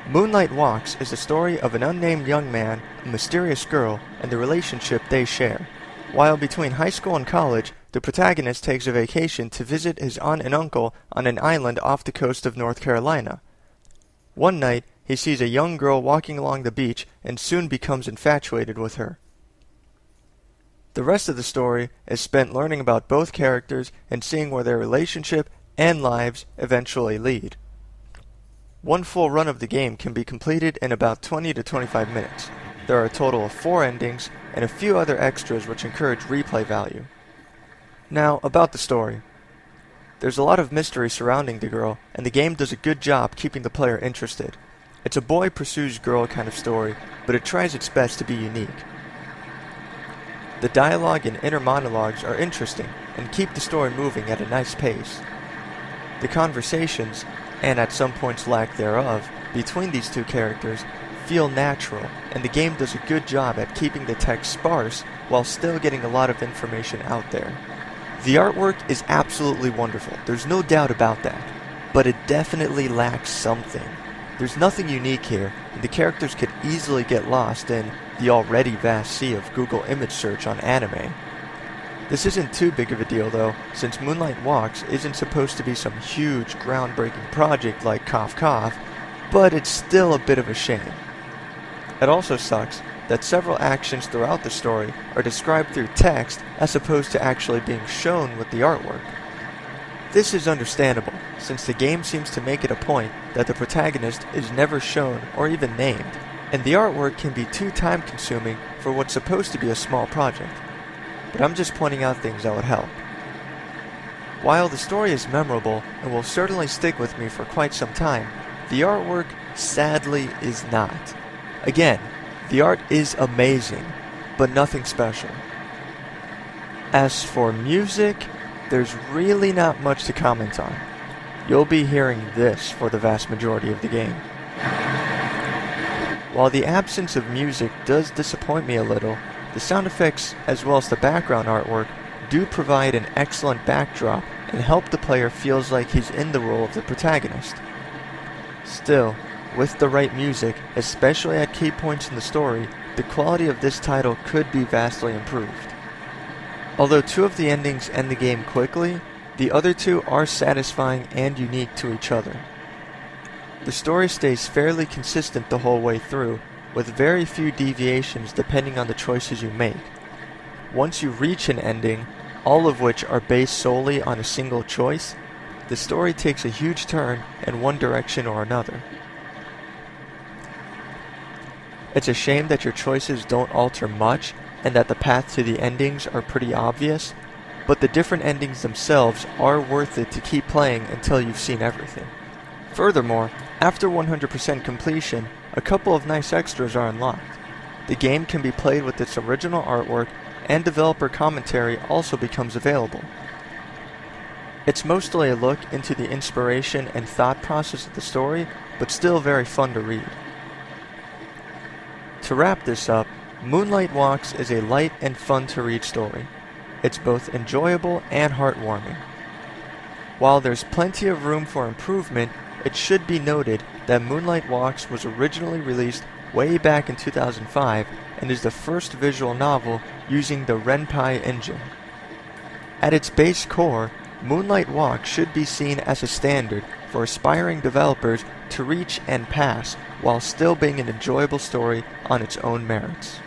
Moonlight Walks is the story of an unnamed young man, a mysterious girl, and the relationship they share. While between high school and college, the protagonist takes a vacation to visit his aunt and uncle on an island off the coast of North Carolina. One night, he sees a young girl walking along the beach and soon becomes infatuated with her. The rest of the story is spent learning about both characters and seeing where their relationship and lives eventually lead. One full run of the game can be completed in about 20 to 25 minutes. There are a total of 4 endings and a few other extras which encourage replay value. Now, about the story. There's a lot of mystery surrounding the girl, and the game does a good job keeping the player interested. It's a boy pursues girl kind of story, but it tries its best to be unique. The dialogue and inner monologues are interesting and keep the story moving at a nice pace. The conversations, and at some points lack thereof, between these two characters feel natural, and the game does a good job at keeping the text sparse while still getting a lot of information out there. The artwork is absolutely wonderful, there's no doubt about that, but it definitely lacks something. There's nothing unique here, and the characters could easily get lost in the already vast sea of Google image search on anime. This isn't too big of a deal though, since Moonlight Walks isn't supposed to be some huge groundbreaking project like Cough Cough, but it's still a bit of a shame. It also sucks that several actions throughout the story are described through text as opposed to actually being shown with the artwork. This is understandable, since the game seems to make it a point that the protagonist is never shown or even named, and the artwork can be too time-consuming for what's supposed to be a small project. But I'm just pointing out things that would help. While the story is memorable and will certainly stick with me for quite some time, the artwork sadly is not. Again, the art is amazing, but nothing special. As for music, there's really not much to comment on. You'll be hearing this for the vast majority of the game. While the absence of music does disappoint me a little, the sound effects as well as the background artwork do provide an excellent backdrop and help the player feels like he's in the role of the protagonist. Still, with the right music, especially at key points in the story, the quality of this title could be vastly improved. Although 2 of the endings end the game quickly, the other 2 are satisfying and unique to each other. The story stays fairly consistent the whole way through, with very few deviations depending on the choices you make. Once you reach an ending, all of which are based solely on a single choice, the story takes a huge turn in one direction or another. It's a shame that your choices don't alter much and that the path to the endings are pretty obvious, but the different endings themselves are worth it to keep playing until you've seen everything. Furthermore, after 100% completion, a couple of nice extras are unlocked. The game can be played with its original artwork, and developer commentary also becomes available. It's mostly a look into the inspiration and thought process of the story, but still very fun to read. To wrap this up, Moonlight Walks is a light and fun to read story. It's both enjoyable and heartwarming. While there's plenty of room for improvement, it should be noted that Moonlight Walks was originally released way back in 2005 and is the first visual novel using the Ren'Py engine. At its base core, Moonlight Walks should be seen as a standard for aspiring developers to reach and pass while still being an enjoyable story on its own merits.